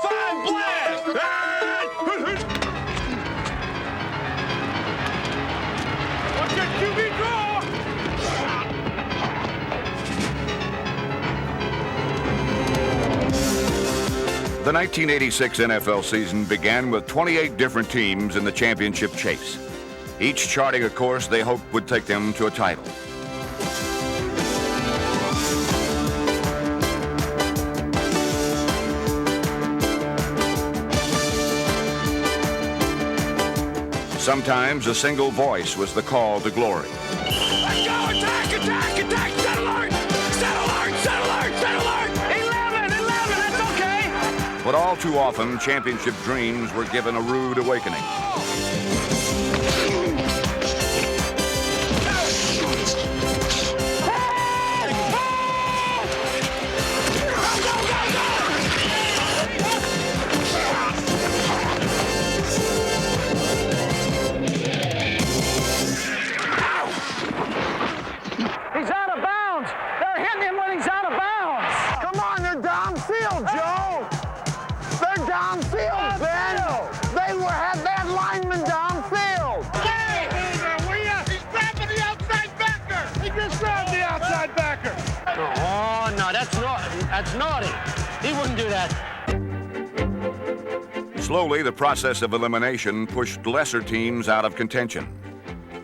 45 blast! Watch your QB draw! The 1986 NFL season began with 28 different teams in the championship chase, each charting a course they hoped would take them to a title. Sometimes a single voice was the call to glory. Let's go! Attack! Attack! Attack! Set alert! Set alert! Set alert! Set alert! 11! 11! That's okay! But all too often, championship dreams were given a rude awakening. That's naughty. He wouldn't do that. Slowly, the process of elimination pushed lesser teams out of contention.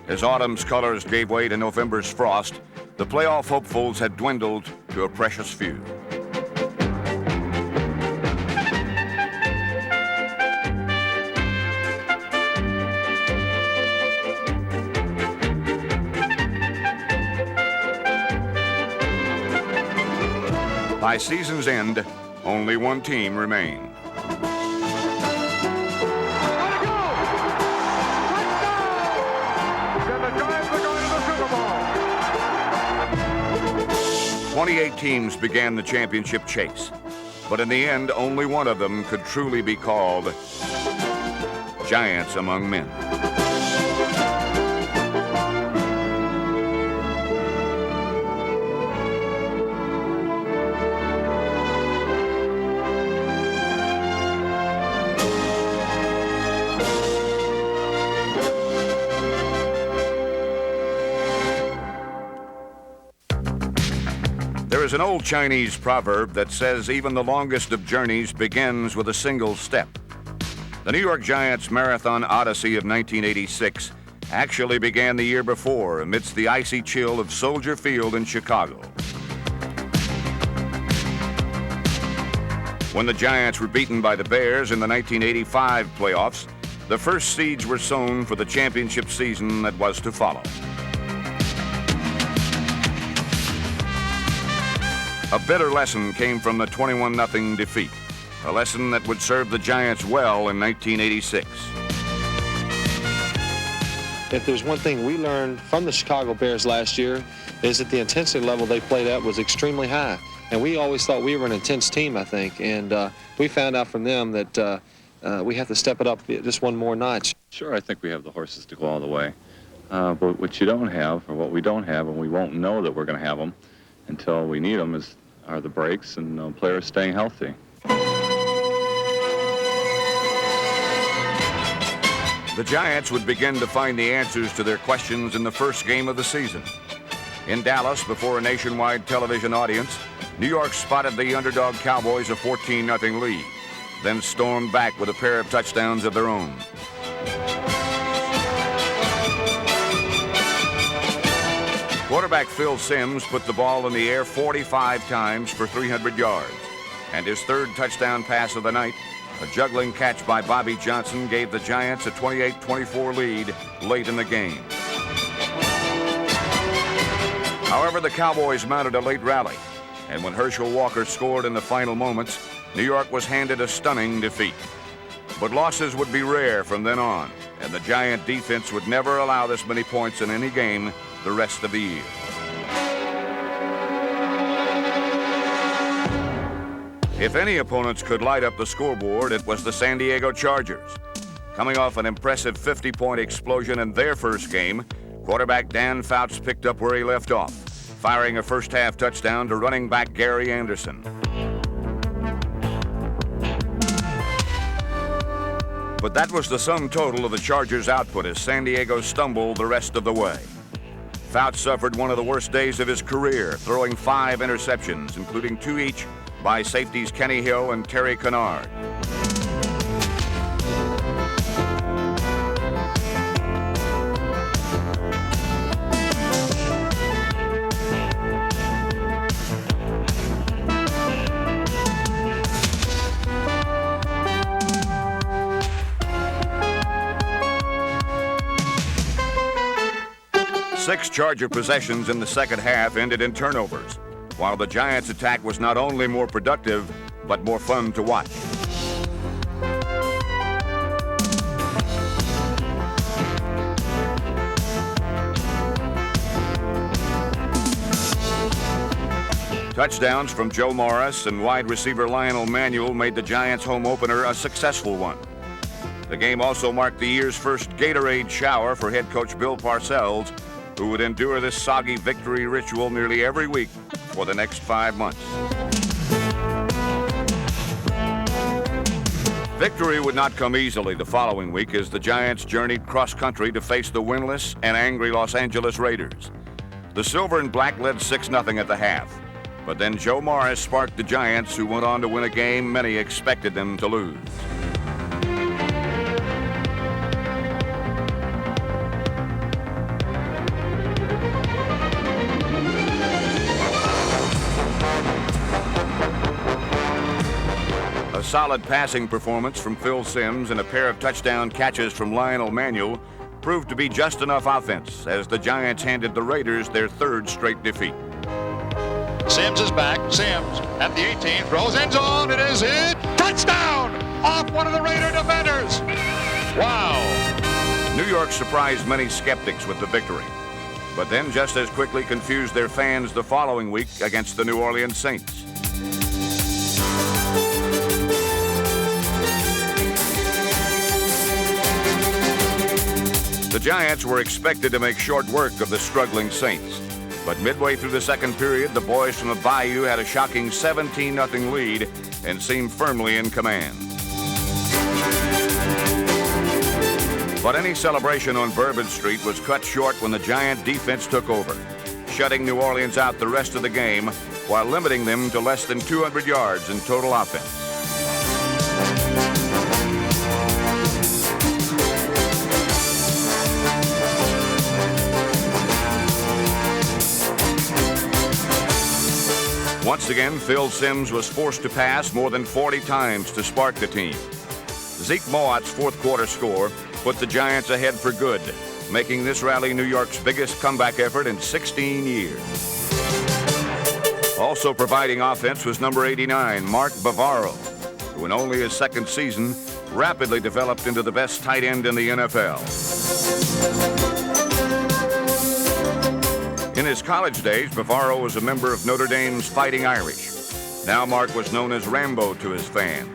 As autumn's colors gave way to November's frost, the playoff hopefuls had dwindled to a precious few. By season's end, only one team remained. Let's go! 28 teams began the championship chase, but in the end, only one of them could truly be called giants among men. There is an old Chinese proverb that says even the longest of journeys begins with a single step. The New York Giants Marathon Odyssey of 1986 actually began the year before amidst the icy chill of Soldier Field in Chicago. When the Giants were beaten by the Bears in the 1985 playoffs, the first seeds were sown for the championship season that was to follow. A bitter lesson came from the 21-0 defeat, a lesson that would serve the Giants well in 1986. If there's one thing we learned from the Chicago Bears last year, is that the intensity level they played at was extremely high. And we always thought we were an intense team, I think. And we found out from them that we have to step it up just one more notch. Sure, I think we have the horses to go all the way. But what you don't have, or what we don't have, and we won't know that we're going to have them until we need them, are the breaks and players staying healthy. The Giants would begin to find the answers to their questions in the first game of the season. In Dallas, before a nationwide television audience, New York spotted the underdog Cowboys a 14-0 lead, then stormed back with a pair of touchdowns of their own. Quarterback Phil Simms put the ball in the air 45 times for 300 yards, and his third touchdown pass of the night, a juggling catch by Bobby Johnson, gave the Giants a 28-24 lead late in the game. However, the Cowboys mounted a late rally, and when Herschel Walker scored in the final moments, New York was handed a stunning defeat. But losses would be rare from then on, and the Giant defense would never allow this many points in any game the rest of the year. If any opponents could light up the scoreboard, it was the San Diego Chargers. Coming off an impressive 50-point explosion in their first game, quarterback Dan Fouts picked up where he left off, firing a first-half touchdown to running back Gary Anderson. But that was the sum total of the Chargers' output as San Diego stumbled the rest of the way. Fouts suffered one of the worst days of his career, throwing 5 interceptions, including 2 each by safeties Kenny Hill and Terry Kennard. Six Charger possessions in the second half ended in turnovers, while the Giants' attack was not only more productive, but more fun to watch. Touchdowns from Joe Morris and wide receiver Lionel Manuel made the Giants' home opener a successful one. The game also marked the year's first Gatorade shower for head coach Bill Parcells, who would endure this soggy victory ritual nearly every week for the next 5 months. Victory would not come easily the following week as the Giants journeyed cross-country to face the winless and angry Los Angeles Raiders. The Silver and Black led 6-0 at the half, but then Joe Morris sparked the Giants, who went on to win a game many expected them to lose. A solid passing performance from Phil Simms and a pair of touchdown catches from Lionel Manuel proved to be just enough offense as the Giants handed the Raiders their 3rd straight defeat. Simms is back. Simms at the 18, throws end zone. It is hit. Touchdown! Off one of the Raider defenders. Wow. New York surprised many skeptics with the victory, but then just as quickly confused their fans the following week against the New Orleans Saints. The Giants were expected to make short work of the struggling Saints, but midway through the second period, the boys from the Bayou had a shocking 17-0 lead and seemed firmly in command. But any celebration on Bourbon Street was cut short when the Giant defense took over, shutting New Orleans out the rest of the game while limiting them to less than 200 yards in total offense. Once again, Phil Simms was forced to pass more than 40 times to spark the team. Zeke Mowatt's 4th quarter score put the Giants ahead for good, making this rally New York's biggest comeback effort in 16 years. Also providing offense was number 89, Mark Bavaro, who in only his 2nd season rapidly developed into the best tight end in the NFL. In his college days, Bavaro was a member of Notre Dame's Fighting Irish. Now Mark was known as Rambo to his fans.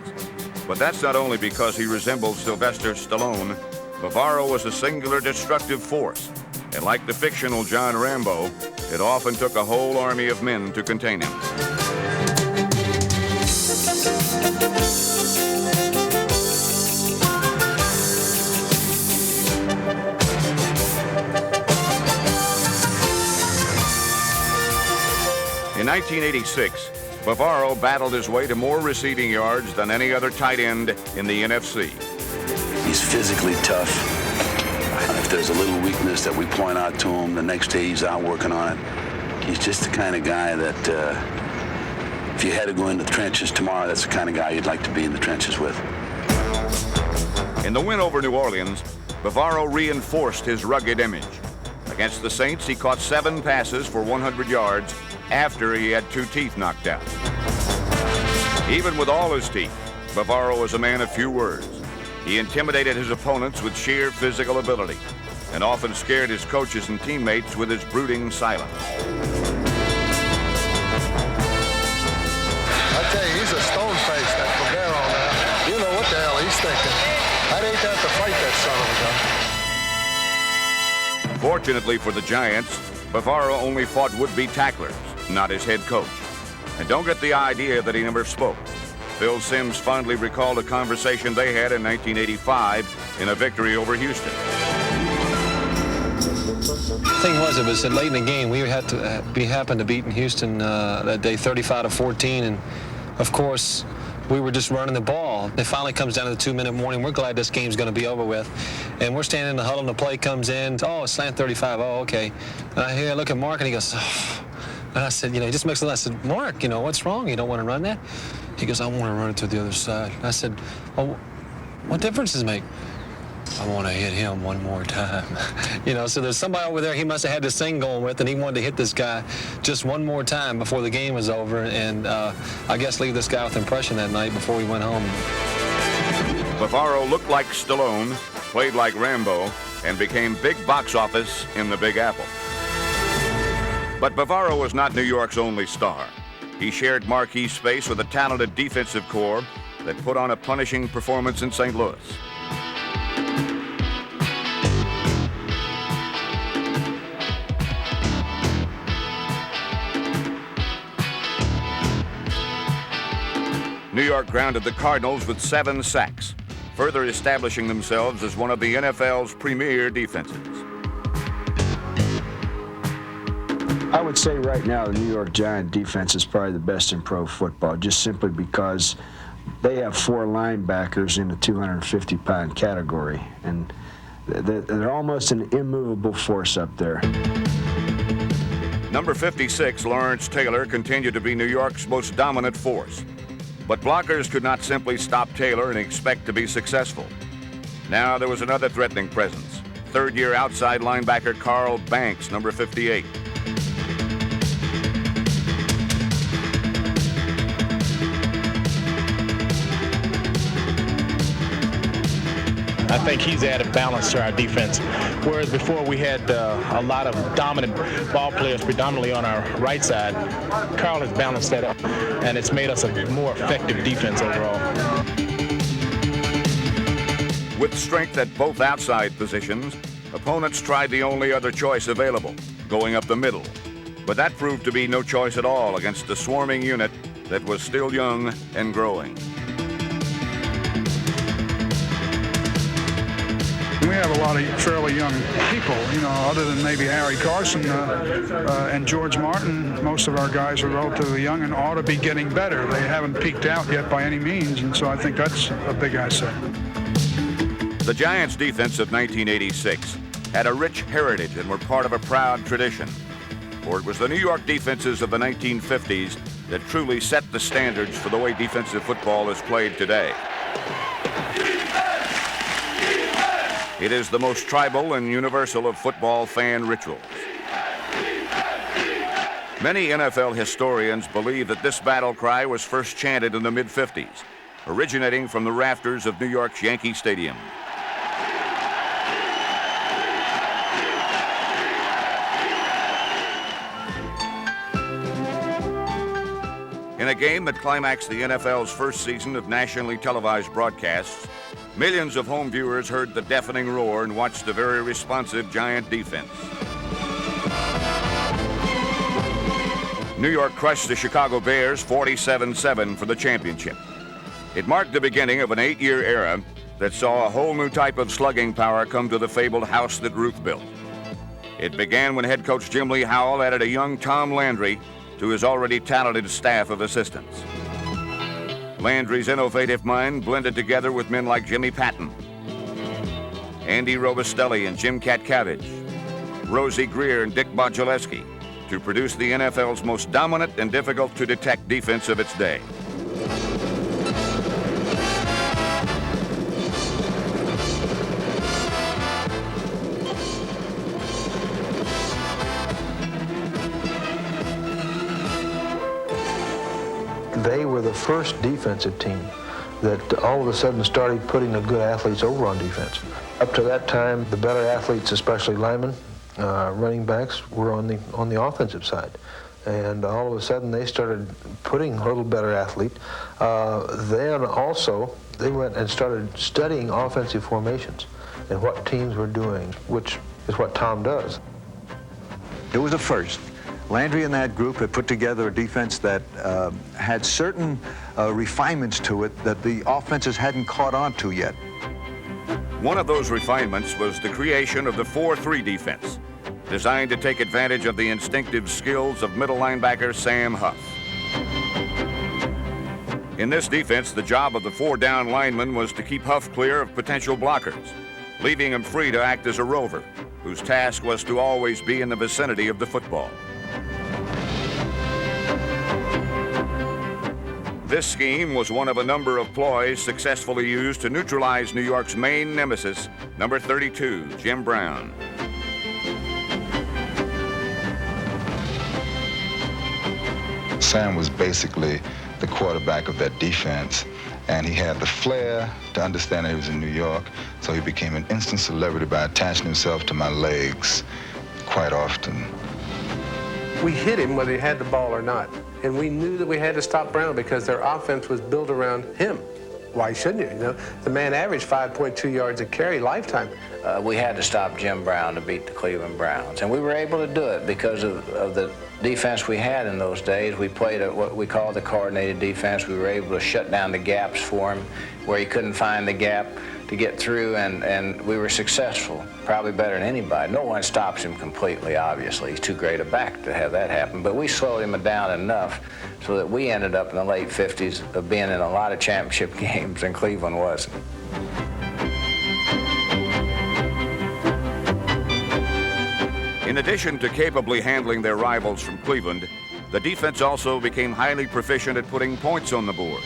But that's not only because he resembled Sylvester Stallone. Bavaro was a singular destructive force. And like the fictional John Rambo, it often took a whole army of men to contain him. In 1986, Bavaro battled his way to more receiving yards than any other tight end in the NFC. He's physically tough. If there's a little weakness that we point out to him, the next day he's out working on it. He's just the kind of guy that if you had to go into the trenches tomorrow, that's the kind of guy you'd like to be in the trenches with. In the win over New Orleans, Bavaro reinforced his rugged image. Against the Saints, he caught 7 passes for 100 yards after he had 2 teeth knocked out. Even with all his teeth, Bavaro was a man of few words. He intimidated his opponents with sheer physical ability and often scared his coaches and teammates with his brooding silence. I tell you, he's a stone face, that Bavaro now. You know what the hell he's thinking. I'd hate to have to fight that son of a gun. Fortunately for the Giants, Bavaro only fought would-be tacklers, not his head coach. And don't get the idea that he never spoke. Phil Simms fondly recalled a conversation they had in 1985 in a victory over Houston. The thing was, it was late in the game. We happened to beat Houston that day 35-14, and of course, we were just running the ball. It finally comes down to the 2-minute warning. We're glad this game's going to be over with. And we're standing in the huddle, and the play comes in. Oh, it's slant 35. Oh, okay. And I look at Mark, and he goes, oh. And I said, he just makes a laugh. I said, Mark, what's wrong? You don't want to run that? He goes, I want to run it to the other side. And I said, well, what difference does it make? I want to hit him one more time. So there's somebody over there he must have had this thing going with, and he wanted to hit this guy just one more time before the game was over, and I guess leave this guy with impression that night before we went home. Bavaro looked like Stallone, played like Rambo, and became big box office in the Big Apple. But Bavaro was not New York's only star. He shared marquee space with a talented defensive corps that put on a punishing performance in St. Louis. New York grounded the Cardinals with 7 sacks, further establishing themselves as one of the NFL's premier defenses. I would say right now the New York Giant defense is probably the best in pro football, just simply because they have 4 linebackers in the 250-pound category, and they're almost an immovable force up there. Number 56, Lawrence Taylor, continued to be New York's most dominant force. But blockers could not simply stop Taylor and expect to be successful. Now there was another threatening presence. Third-year outside linebacker Carl Banks, number 58. I think he's added balance to our defense. Whereas before we had a lot of dominant ball players predominantly on our right side, Carl has balanced that up, and it's made us a more effective defense overall. With strength at both outside positions, opponents tried the only other choice available, going up the middle. But that proved to be no choice at all against a swarming unit that was still young and growing. We have a lot of fairly young people, other than maybe Harry Carson and George Martin. Most of our guys are relatively young and ought to be getting better. They haven't peaked out yet by any means, and so I think that's a big asset. The Giants' defense of 1986 had a rich heritage and were part of a proud tradition. For it was the New York defenses of the 1950s that truly set the standards for the way defensive football is played today. It is the most tribal and universal of football fan rituals. Many NFL historians believe that this battle cry was first chanted in the mid-50s, originating from the rafters of New York's Yankee Stadium. In a game that climaxed the NFL's first season of nationally televised broadcasts, millions of home viewers heard the deafening roar and watched a very responsive Giant defense. New York crushed the Chicago Bears 47-7 for the championship. It marked the beginning of an 8-year era that saw a whole new type of slugging power come to the fabled house that Ruth built. It began when head coach Jim Lee Howell added a young Tom Landry to his already talented staff of assistants. Landry's innovative mind blended together with men like Jimmy Patton, Andy Robustelli and Jim Katcavage, Rosie Greer and Dick Modulewski to produce the NFL's most dominant and difficult to detect defense of its day. They were the first defensive team that all of a sudden started putting the good athletes over on defense. Up to that time, the better athletes, especially linemen, running backs, were on the offensive side. And all of a sudden, they started putting a little better athlete. Then also, they went and started studying offensive formations and what teams were doing, which is what Tom does. It was a first. Landry and that group had put together a defense that had certain refinements to it that the offenses hadn't caught on to yet. One of those refinements was the creation of the 4-3 defense, designed to take advantage of the instinctive skills of middle linebacker Sam Huff. In this defense, the job of the 4-down lineman was to keep Huff clear of potential blockers, leaving him free to act as a rover, whose task was to always be in the vicinity of the football. This scheme was one of a number of ploys successfully used to neutralize New York's main nemesis, number 32, Jim Brown. Sam was basically the quarterback of that defense, and he had the flair to understand that he was in New York, so he became an instant celebrity by attaching himself to my legs quite often. We hit him whether he had the ball or not, and we knew that we had to stop Brown because their offense was built around him. Why shouldn't you? You know, the man averaged 5.2 yards a carry lifetime. We had to stop Jim Brown to beat the Cleveland Browns, and we were able to do it because of the defense we had in those days. We played what we call the coordinated defense. We were able to shut down the gaps for him where he couldn't find the gap to get through, and we were successful, probably better than anybody. No one stops him completely, obviously. He's too great a back to have that happen, but we slowed him down enough so that we ended up in the late 50s of being in a lot of championship games, and Cleveland wasn't. In addition to capably handling their rivals from Cleveland, the defense also became highly proficient at putting points on the board.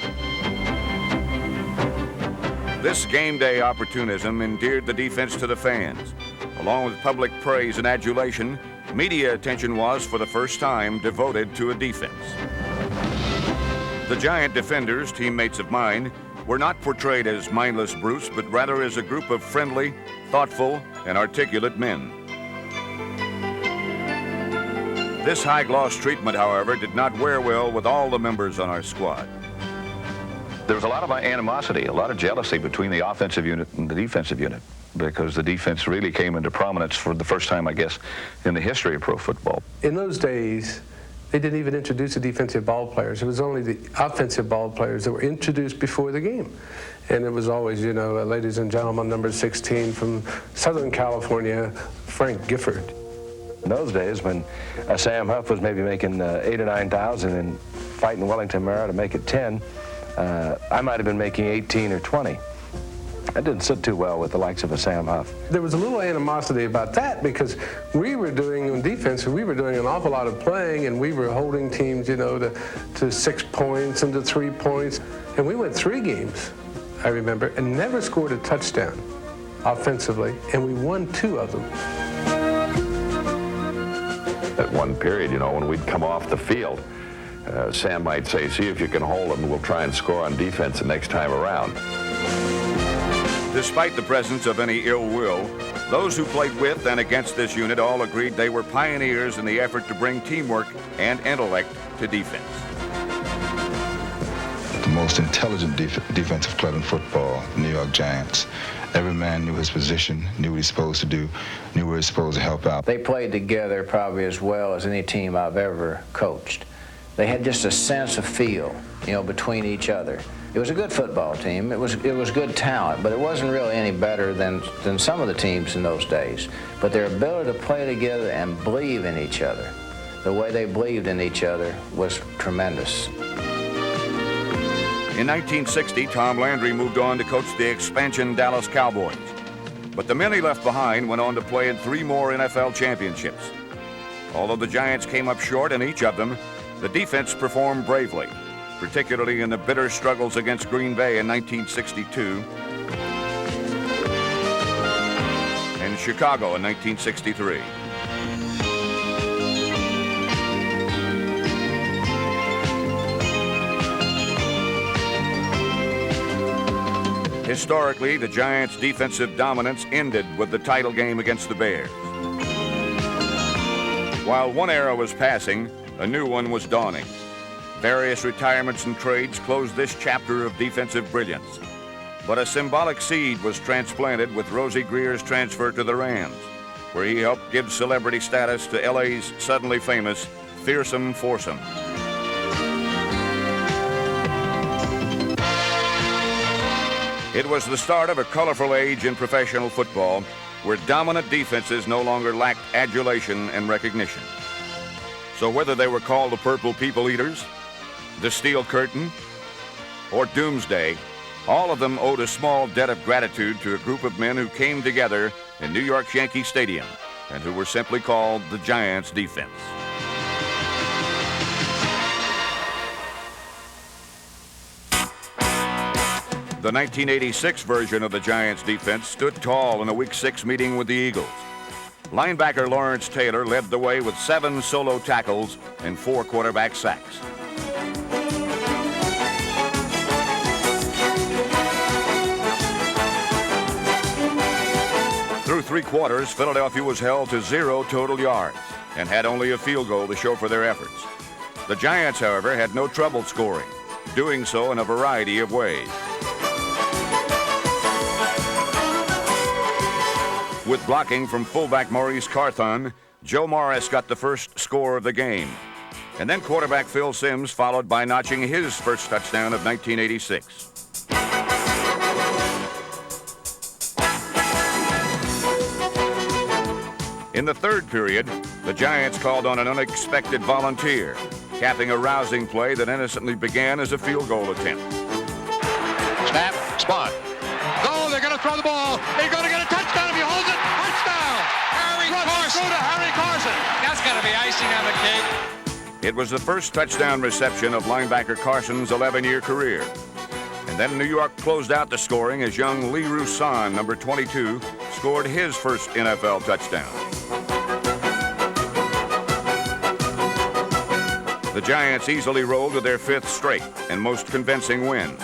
This game day opportunism endeared the defense to the fans. Along with public praise and adulation, media attention was, for the first time, devoted to a defense. The Giant defenders, teammates of mine, were not portrayed as mindless brutes, but rather as a group of friendly, thoughtful, and articulate men. This high-gloss treatment, however, did not wear well with all the members on our squad. There was a lot of animosity, a lot of jealousy between the offensive unit and the defensive unit, because the defense really came into prominence for the first time, I guess, in the history of pro football. In those days, they didn't even introduce the defensive ball players. It was only the offensive ball players that were introduced before the game. And it was always, you know, ladies and gentlemen, number 16 from Southern California, Frank Gifford. In those days, when Sam Huff was maybe making 8,000 or 9,000 and fighting Wellington Mara to make it 10, I might have been making 18 or 20. That didn't sit too well with the likes of a Sam Huff. There was a little animosity about that because we were doing on defense, we were doing an awful lot of playing, and we were holding teams, you know, to 6 points and to 3 points. And we went 3 games, I remember, and never scored a touchdown offensively, and we won 2 of them. At one period, you know, when we'd come off the field, Sam might say, see if you can hold them, and we'll try and score on defense the next time around. Despite the presence of any ill will, those who played with and against this unit all agreed they were pioneers in the effort to bring teamwork and intellect to defense. The most intelligent defensive club in football, the New York Giants. Every man knew his position, knew what he's supposed to do, knew where he's supposed to help out. They played together probably as well as any team I've ever coached. They had just a sense of feel, you know, between each other. It was a good football team. It was good talent, but it wasn't really any better than some of the teams in those days. But their ability to play together and believe in each other, the way they believed in each other, was tremendous. In 1960, Tom Landry moved on to coach the expansion Dallas Cowboys. But the men he left behind went on to play in 3 more NFL championships. Although the Giants came up short in each of them, the defense performed bravely, particularly in the bitter struggles against Green Bay in 1962 and Chicago in 1963. Historically, the Giants' defensive dominance ended with the title game against the Bears. While one era was passing, a new one was dawning. Various retirements and trades closed this chapter of defensive brilliance. But a symbolic seed was transplanted with Rosie Greer's transfer to the Rams, where he helped give celebrity status to LA's suddenly famous fearsome foursome. It was the start of a colorful age in professional football where dominant defenses no longer lacked adulation and recognition. So whether they were called the Purple People Eaters, the Steel Curtain, or Doomsday, all of them owed a small debt of gratitude to a group of men who came together in New York's Yankee Stadium and who were simply called the Giants defense. The 1986 version of the Giants defense stood tall in a Week 6 meeting with the Eagles. Linebacker Lawrence Taylor led the way with 7 solo tackles and 4 quarterback sacks. Through 3 quarters, Philadelphia was held to 0 total yards and had only a field goal to show for their efforts. The Giants, however, had no trouble scoring, doing so in a variety of ways. With blocking from fullback Maurice Carthon, Joe Morris got the first score of the game. And then quarterback Phil Simms followed by notching his first touchdown of 1986. In the third period, the Giants called on an unexpected volunteer, capping a rousing play that innocently began as a field goal attempt. Snap, spot. Go, they're going to throw the ball. They're going to get a touchdown if he holds it. Touchdown! Harry Carson. Go to Harry Carson. That's got to be icing on the cake. It was the first touchdown reception of linebacker Carson's 11-year career. And then New York closed out the scoring as young Lee Roussan, number 22, scored his first NFL touchdown. The Giants easily rolled to their 5th straight and most convincing win,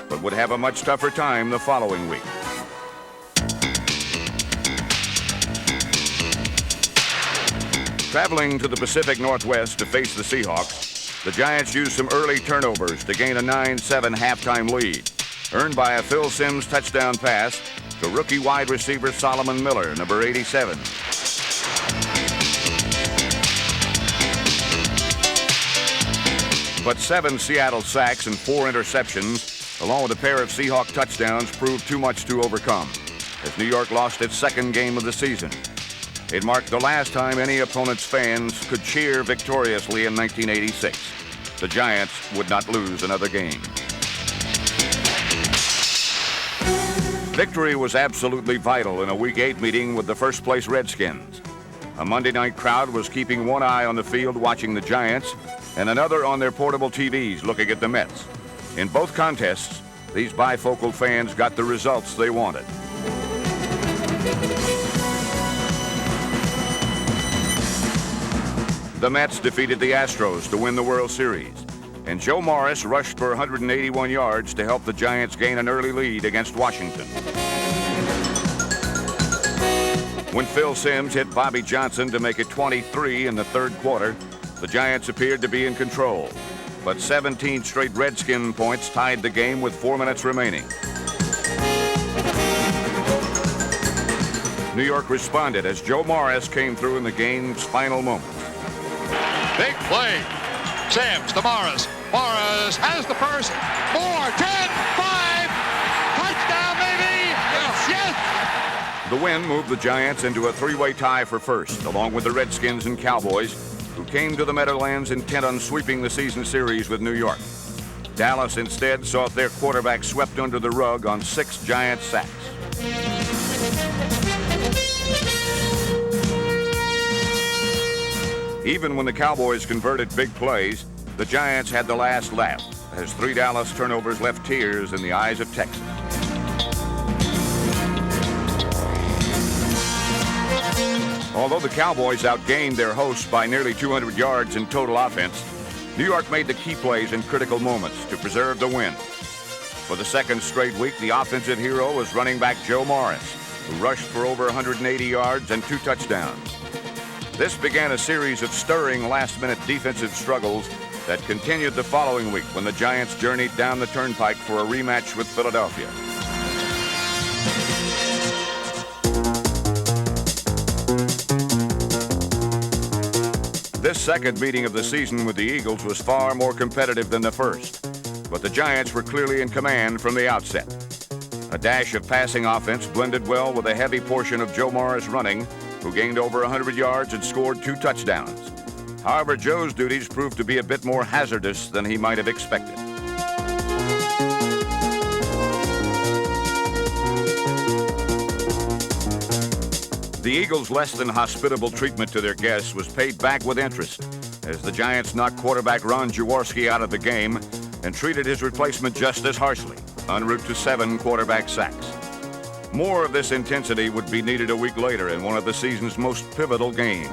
but would have a much tougher time the following week. Traveling to the Pacific Northwest to face the Seahawks, the Giants used some early turnovers to gain a 9-7 halftime lead, earned by a Phil Simms touchdown pass to rookie wide receiver Solomon Miller, number 87. But 7 Seattle sacks and 4 interceptions, along with a pair of Seahawk touchdowns, proved too much to overcome, as New York lost its second game of the season. It marked the last time any opponent's fans could cheer victoriously in 1986. The Giants would not lose another game. Victory was absolutely vital in a Week 8 meeting with the first-place Redskins. A Monday night crowd was keeping one eye on the field watching the Giants and another on their portable TVs looking at the Mets. In both contests, these bifocal fans got the results they wanted. The Mets defeated the Astros to win the World Series, and Joe Morris rushed for 181 yards to help the Giants gain an early lead against Washington. When Phil Simms hit Bobby Johnson to make it 23 in the third quarter, the Giants appeared to be in control, but 17 straight Redskin points tied the game with 4 minutes remaining. New York responded as Joe Morris came through in the game's final moments. Big play. Simms to Morris. Morris has the first. More. 10, 5. Touchdown, baby. Yes. The win moved the Giants into a 3-way tie for first, along with the Redskins and Cowboys, who came to the Meadowlands intent on sweeping the season series with New York. Dallas instead saw their quarterback swept under the rug on 6 Giant sacks. Even when the Cowboys converted big plays, the Giants had the last laugh, as 3 Dallas turnovers left tears in the eyes of Texas. Although the Cowboys outgained their hosts by nearly 200 yards in total offense, New York made the key plays in critical moments to preserve the win. For the second straight week, the offensive hero was running back Joe Morris, who rushed for over 180 yards and 2 touchdowns. This began a series of stirring last-minute defensive struggles that continued the following week when the Giants journeyed down the turnpike for a rematch with Philadelphia. This second meeting of the season with the Eagles was far more competitive than the first, but the Giants were clearly in command from the outset. A dash of passing offense blended well with a heavy portion of Joe Morris running, who gained over 100 yards and scored 2 touchdowns. However, Joe's duties proved to be a bit more hazardous than he might have expected. The Eagles' less than hospitable treatment to their guests was paid back with interest as the Giants knocked quarterback Ron Jaworski out of the game and treated his replacement just as harshly, en route to 7 quarterback sacks. More of this intensity would be needed a week later in one of the season's most pivotal games.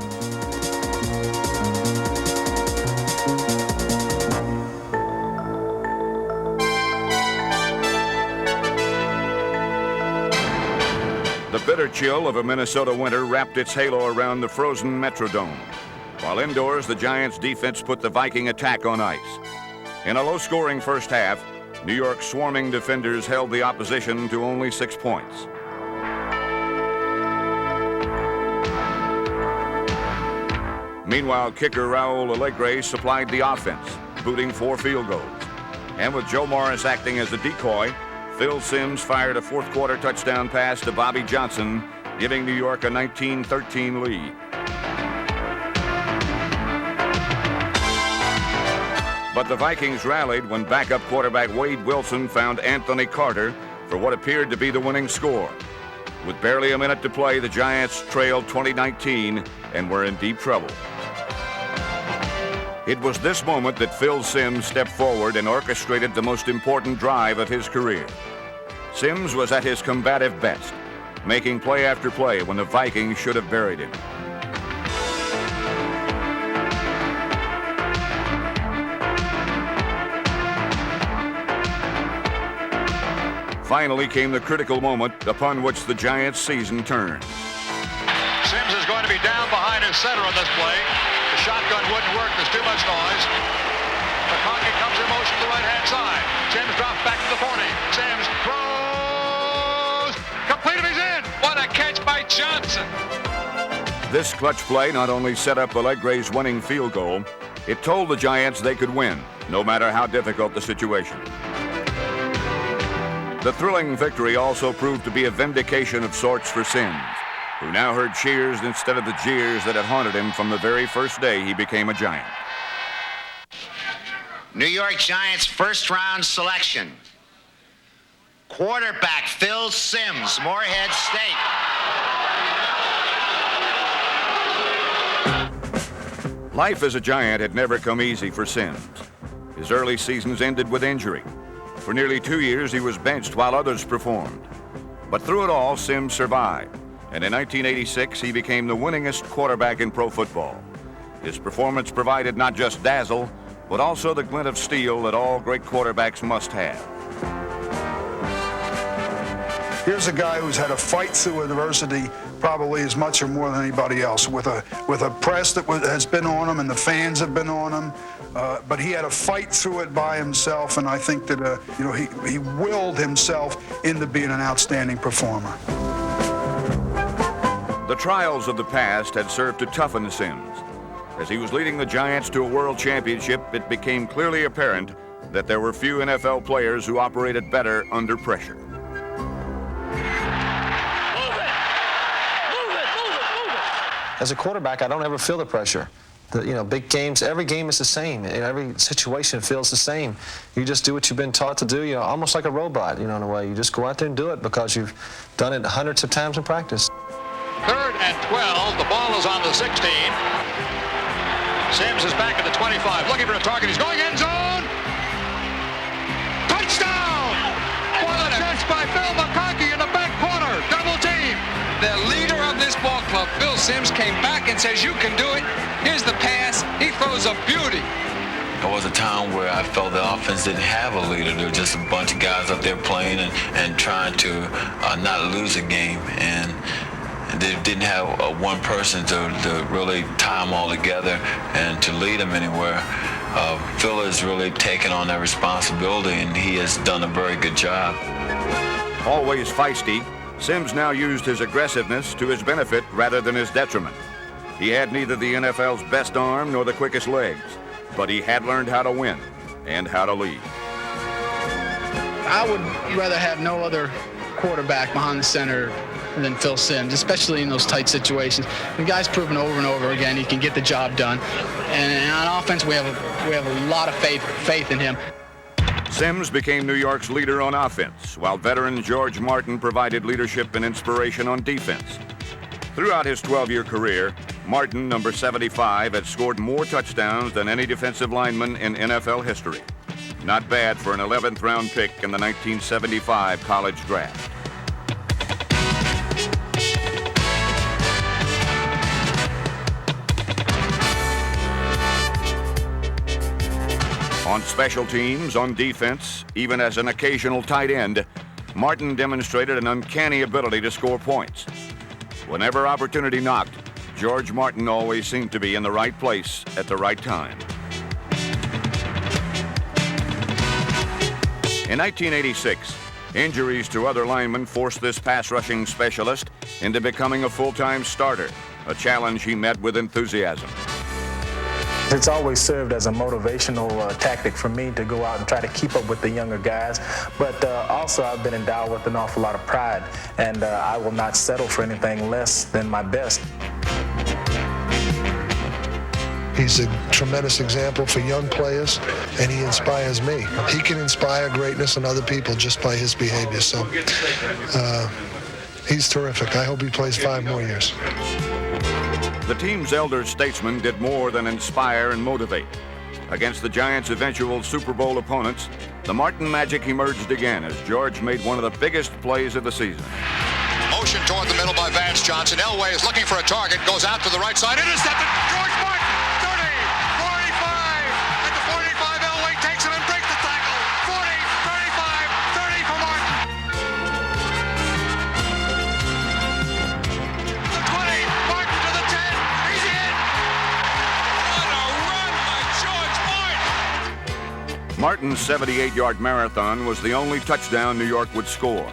The bitter chill of a Minnesota winter wrapped its halo around the frozen Metrodome. While indoors, the Giants' defense put the Viking attack on ice. In a low-scoring first half, New York's swarming defenders held the opposition to only 6 points. Meanwhile, kicker Raul Alegre supplied the offense, booting 4 field goals. And with Joe Morris acting as a decoy, Phil Simms fired a fourth-quarter touchdown pass to Bobby Johnson, giving New York a 19-13 lead. But the Vikings rallied when backup quarterback Wade Wilson found Anthony Carter for what appeared to be the winning score. With barely a minute to play, the Giants trailed 20-19 and were in deep trouble. It was this moment that Phil Simms stepped forward and orchestrated the most important drive of his career. Simms was at his combative best, making play after play when the Vikings should have buried him. Finally came the critical moment upon which the Giants' season turned. Simms is going to be down behind his center on this play. The shotgun wouldn't work. There's too much noise. McConkey comes in motion to the right-hand side. Simms drops back to the 40. Simms throws. Complete. He's in. What a catch by Johnson. This clutch play not only set up Allegre's winning field goal, it told the Giants they could win, no matter how difficult the situation. The thrilling victory also proved to be a vindication of sorts for Simms, who now heard cheers instead of the jeers that had haunted him from the very first day he became a Giant. New York Giants first-round selection. Quarterback Phil Simms, Morehead State. Life as a Giant had never come easy for Simms. His early seasons ended with injury. For nearly 2 years, he was benched while others performed. But through it all, Simms survived. And in 1986, he became the winningest quarterback in pro football. His performance provided not just dazzle, but also the glint of steel that all great quarterbacks must have. Here's a guy who's had a fight through adversity probably as much or more than anybody else, with a press that has been on him and the fans have been on him. But he had to fight through it by himself, and I think that he willed himself into being an outstanding performer. The trials of the past had served to toughen Simms. As he was leading the Giants to a world championship, it became clearly apparent that there were few NFL players who operated better under pressure. As a quarterback, I don't ever feel the pressure. Big games, every game is the same. Every situation feels the same. You just do what you've been taught to do, almost like a robot, in a way. You just go out there and do it because you've done it hundreds of times in practice. 3rd and 12. The ball is on the 16. Simms is back at the 25, looking for a target. He's going end zone. Touchdown! What a catch by Phil McConkey in the back corner. Double team. The leader of this ball club, Phil Simms, came back and says, "You can do it. Here's the pass." He throws a beauty. There was a time where I felt the offense didn't have a leader. There were just a bunch of guys up there playing and trying to not lose a game. And they didn't have one person to really tie them all together and to lead them anywhere. Phil has really taken on that responsibility, and he has done a very good job. Always feisty, Simms now used his aggressiveness to his benefit rather than his detriment. He had neither the NFL's best arm nor the quickest legs, but he had learned how to win and how to lead. I would rather have no other quarterback behind the center than Phil Simms, especially in those tight situations. The guy's proven over and over again he can get the job done. And on offense, we have a lot of faith in him. Simms became New York's leader on offense, while veteran George Martin provided leadership and inspiration on defense. Throughout his 12-year career, Martin, number 75, had scored more touchdowns than any defensive lineman in NFL history. Not bad for an 11th round pick in the 1975 college draft. On special teams, on defense, even as an occasional tight end, Martin demonstrated an uncanny ability to score points. Whenever opportunity knocked, George Martin always seemed to be in the right place at the right time. In 1986, injuries to other linemen forced this pass-rushing specialist into becoming a full-time starter, a challenge he met with enthusiasm. It's always served as a motivational tactic for me to go out and try to keep up with the younger guys, but also I've been endowed with an awful lot of pride, and I will not settle for anything less than my best. He's a tremendous example for young players, and he inspires me. He can inspire greatness in other people just by his behavior, so he's terrific. I hope he plays 5 more years. The team's elder statesman did more than inspire and motivate. Against the Giants' eventual Super Bowl opponents, the Martin magic emerged again as George made one of the biggest plays of the season. Motion toward the middle by Vance Johnson. Elway is looking for a target, goes out to the right side, intercepted. George Martin, 30, 45. At the 45, Elway takes him and breaks the tackle. 40, 35, 30 for Martin. The 20, Martin to the 10. He's in. What a run by George Martin. Martin's 78-yard marathon was the only touchdown New York would score,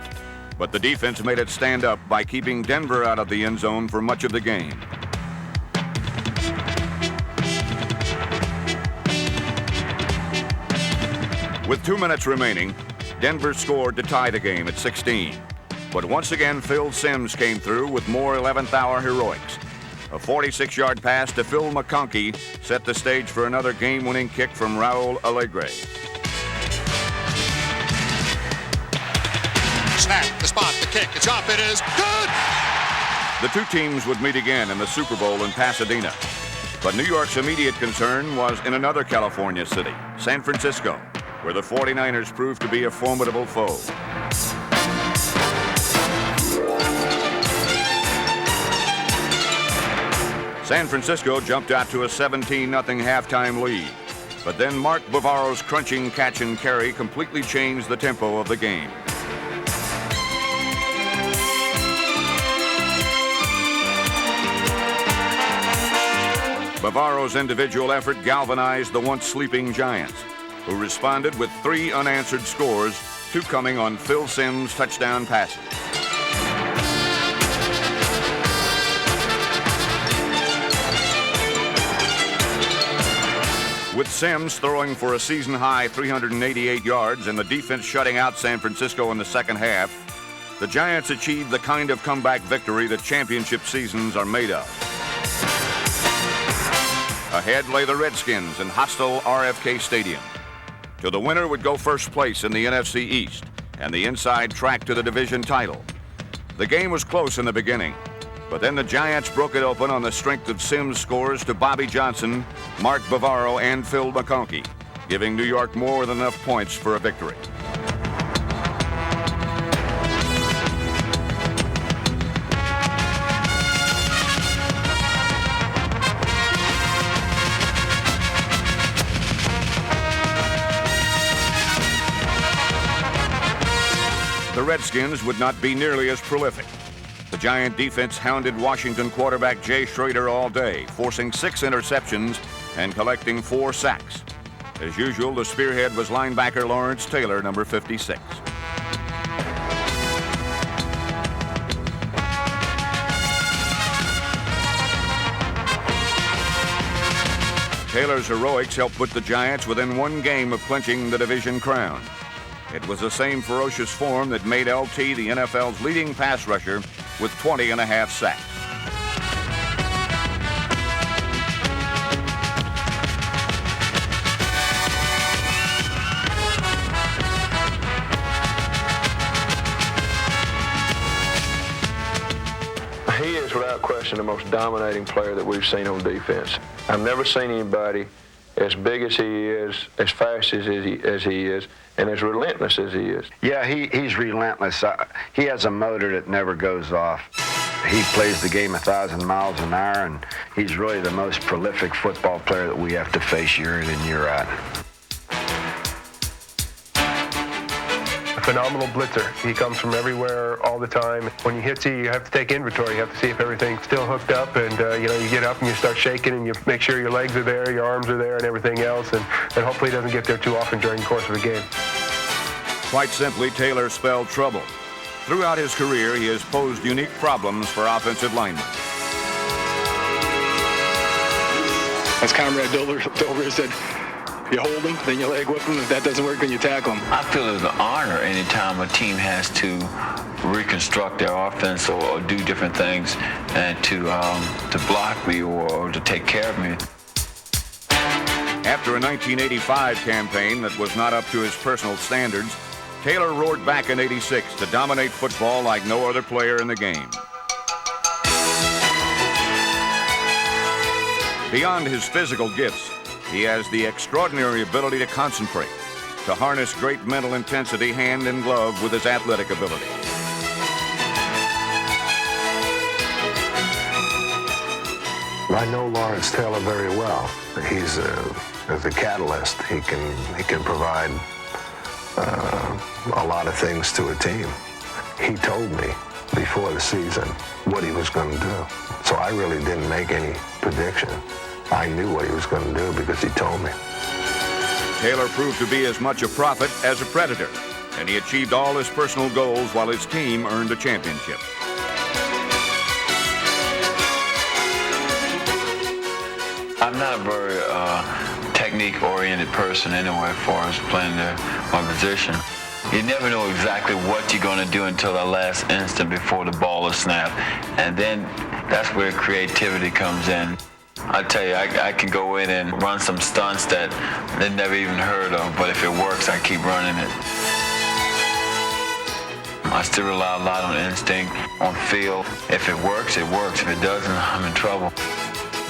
but the defense made it stand up by keeping Denver out of the end zone for much of the game. With 2 minutes remaining, Denver scored to tie the game at 16. But once again, Phil Simms came through with more 11th-hour heroics. A 46-yard pass to Phil McConkey set the stage for another game-winning kick from Raul Alegre. Snap, the spot, the kick, it's up, it is good! The two teams would meet again in the Super Bowl in Pasadena. But New York's immediate concern was in another California city, San Francisco, where the 49ers proved to be a formidable foe. San Francisco jumped out to a 17-0 halftime lead. But then Mark Bavaro's crunching catch and carry completely changed the tempo of the game. Bavaro's individual effort galvanized the once sleeping Giants, who responded with 3 unanswered scores, 2 coming on Phil Simms' touchdown passes. With Simms throwing for a season-high 388 yards and the defense shutting out San Francisco in the second half, the Giants achieved the kind of comeback victory that championship seasons are made of. Ahead lay the Redskins in hostile RFK Stadium. To the winner would go first place in the NFC East and the inside track to the division title. The game was close in the beginning, but then the Giants broke it open on the strength of Simms' scores to Bobby Johnson, Mark Bavaro, and Phil McConkey, giving New York more than enough points for a victory. The Redskins would not be nearly as prolific. The Giant defense hounded Washington quarterback Jay Schroeder all day, forcing 6 interceptions and collecting 4 sacks. As usual, the spearhead was linebacker Lawrence Taylor, number 56. Taylor's heroics helped put the Giants within one game of clinching the division crown. It was the same ferocious form that made LT the NFL's leading pass rusher with 20.5 sacks. He is, without question, the most dominating player that we've seen on defense. I've never seen anybody as big as he is, as fast as he is, and as relentless as he is. Yeah, he's relentless. He has a motor that never goes off. He plays the game 1,000 miles an hour, and he's really the most prolific football player that we have to face year in and year out. Phenomenal blitzer. He comes from everywhere all the time. When he hits you have to take inventory. You have to see if everything's still hooked up, and you get up and you start shaking and you make sure your legs are there, your arms are there, and everything else, and hopefully he doesn't get there too often during the course of the game. Quite simply, Taylor spelled trouble. Throughout his career, he has posed unique problems for offensive linemen. As Comrade Dover said, you hold them, then you leg whip them. If that doesn't work, then you tackle them. I feel it's an honor anytime a team has to reconstruct their offense or do different things and to block me or to take care of me. After a 1985 campaign that was not up to his personal standards, Taylor roared back in '86 to dominate football like no other player in the game. Beyond his physical gifts, he has the extraordinary ability to concentrate, to harness great mental intensity hand in glove with his athletic ability. I know Lawrence Taylor very well. He's the catalyst. He can provide a lot of things to a team. He told me before the season what he was going to do. So I really didn't make any prediction. I knew what he was going to do because he told me. Taylor proved to be as much a prophet as a predator, and he achieved all his personal goals while his team earned a championship. I'm not a very technique-oriented person anyway as far as playing my position. You never know exactly what you're going to do until the last instant before the ball is snapped, and then that's where creativity comes in. I tell you, I can go in and run some stunts that they never even heard of, but if it works, I keep running it. I still rely a lot on instinct, on feel. If it works, it works. If it doesn't, I'm in trouble.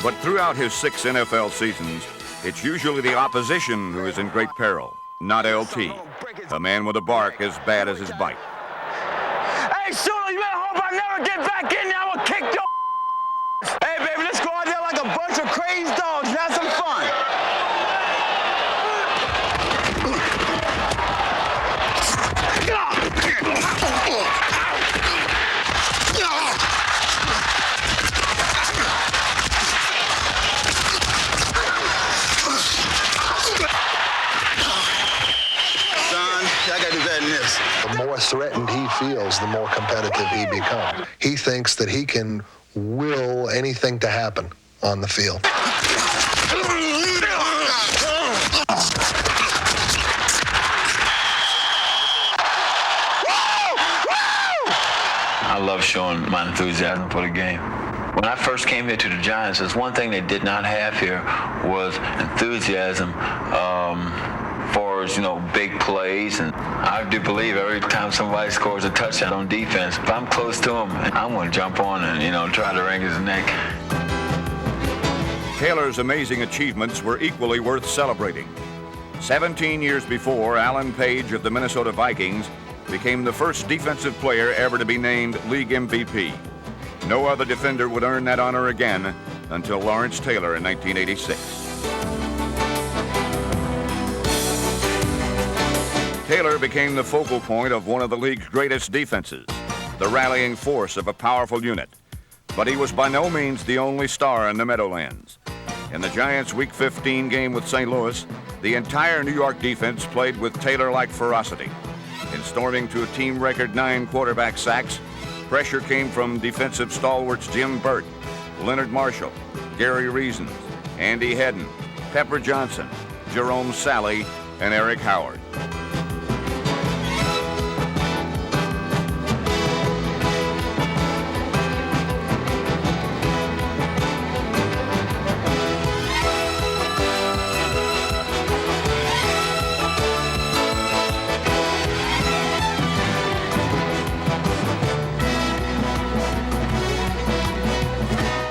But throughout his 6 NFL seasons, it's usually the opposition who is in great peril, not LT, a man with a bark as bad as his bite. Hey, Shula, you better hope I never get back in there. I'm gonna kick your Hey, baby, let's go out there like a bunch of crazy dogs and have some fun. The more threatened he feels, the more competitive he becomes. He thinks that he can will anything to happen on the field. I love showing my enthusiasm for the game. When I first came here to the Giants, there's one thing they did not have here was enthusiasm for, big plays. And I do believe every time somebody scores a touchdown on defense, if I'm close to him, I'm going to jump on and, try to wring his neck. Taylor's amazing achievements were equally worth celebrating. 17 years before, Alan Page of the Minnesota Vikings became the first defensive player ever to be named League MVP. No other defender would earn that honor again until Lawrence Taylor in 1986. Taylor became the focal point of one of the league's greatest defenses, the rallying force of a powerful unit. But he was by no means the only star in the Meadowlands. In the Giants' Week 15 game with St. Louis, the entire New York defense played with Taylor-like ferocity. In storming to a team record 9 quarterback sacks, pressure came from defensive stalwarts Jim Burt, Leonard Marshall, Gary Reasons, Andy Hedden, Pepper Johnson, Jerome Salley, and Eric Howard.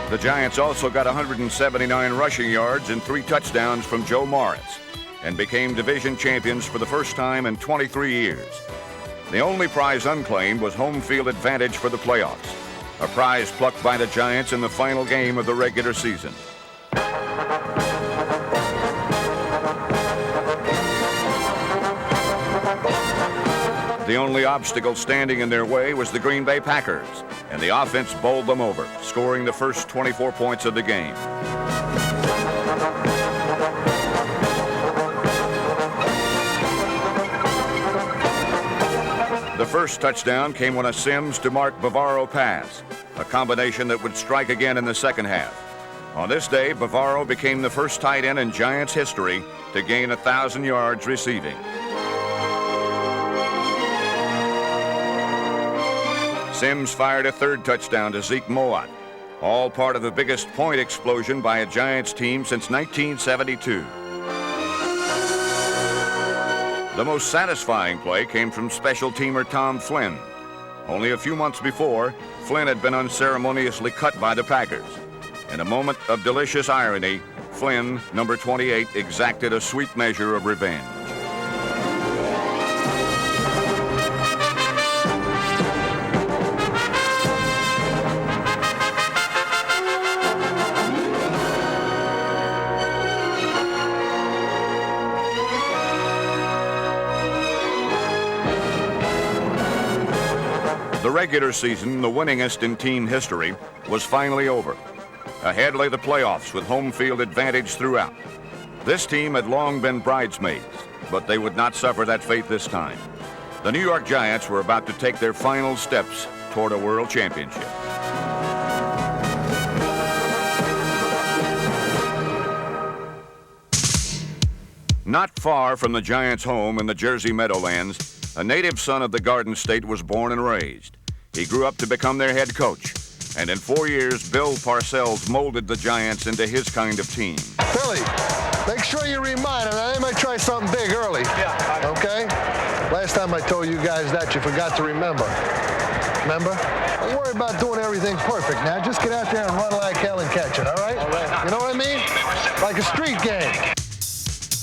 The Giants also got 179 rushing yards and 3 touchdowns from Joe Morris and became division champions for the first time in 23 years. The only prize unclaimed was home field advantage for the playoffs, a prize plucked by the Giants in the final game of the regular season. The only obstacle standing in their way was the Green Bay Packers, and the offense bowled them over, scoring the first 24 points of the game. The first touchdown came on a Sims to Mark Bavaro pass, a combination that would strike again in the second half. On this day, Bavaro became the first tight end in Giants history to gain 1,000 yards receiving. Sims fired a third touchdown to Zeke Mowatt, all part of the biggest point explosion by a Giants team since 1972. The most satisfying play came from special teamer Tom Flynn. Only a few months before, Flynn had been unceremoniously cut by the Packers. In a moment of delicious irony, Flynn, number 28, exacted a sweet measure of revenge. The regular season, the winningest in team history, was finally over. Ahead lay the playoffs with home field advantage throughout. This team had long been bridesmaids, but they would not suffer that fate this time. The New York Giants were about to take their final steps toward a world championship. Not far from the Giants' home in the Jersey Meadowlands, a native son of the Garden State was born and raised. He grew up to become their head coach, and in 4 years, Bill Parcells molded the Giants into his kind of team. Billy, make sure you remind him that they might try something big early. Yeah. Okay? Last time I told you guys that, you forgot to remember. Remember? Don't worry about doing everything perfect now. Just get out there and run like hell and catch it, all right? All right. You know what I mean? Like a street game.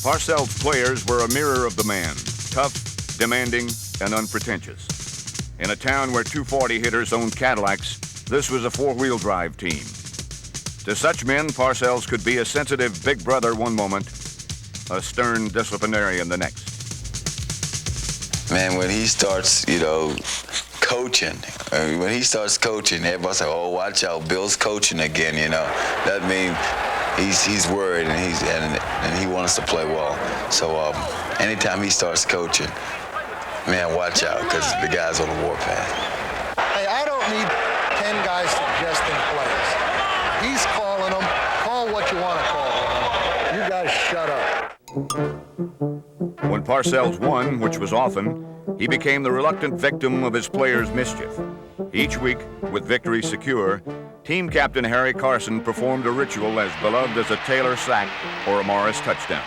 Parcells' players were a mirror of the man, tough, demanding, and unpretentious. In a town where 240 hitters owned Cadillacs, this was a four-wheel drive team. To such men, Parcells could be a sensitive big brother one moment, a stern disciplinarian the next. Man, when he starts, coaching, everybody say, "Oh, watch out, Bill's coaching again." That means he's worried and he wants to play well. So anytime he starts coaching, man, watch out, because the guy's on the warpath. Hey, I don't need 10 guys suggesting plays. He's calling them. Call what you want to call them. You guys shut up. When Parcells won, which was often, he became the reluctant victim of his players' mischief. Each week, with victory secure, team captain Harry Carson performed a ritual as beloved as a Taylor sack or a Morris touchdown.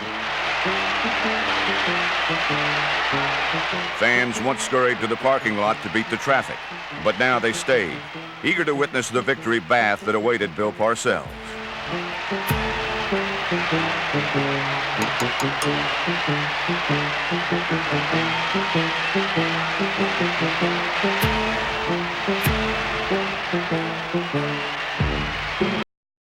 Fans once scurried to the parking lot to beat the traffic, but now they stayed, eager to witness the victory bath that awaited Bill Parcells.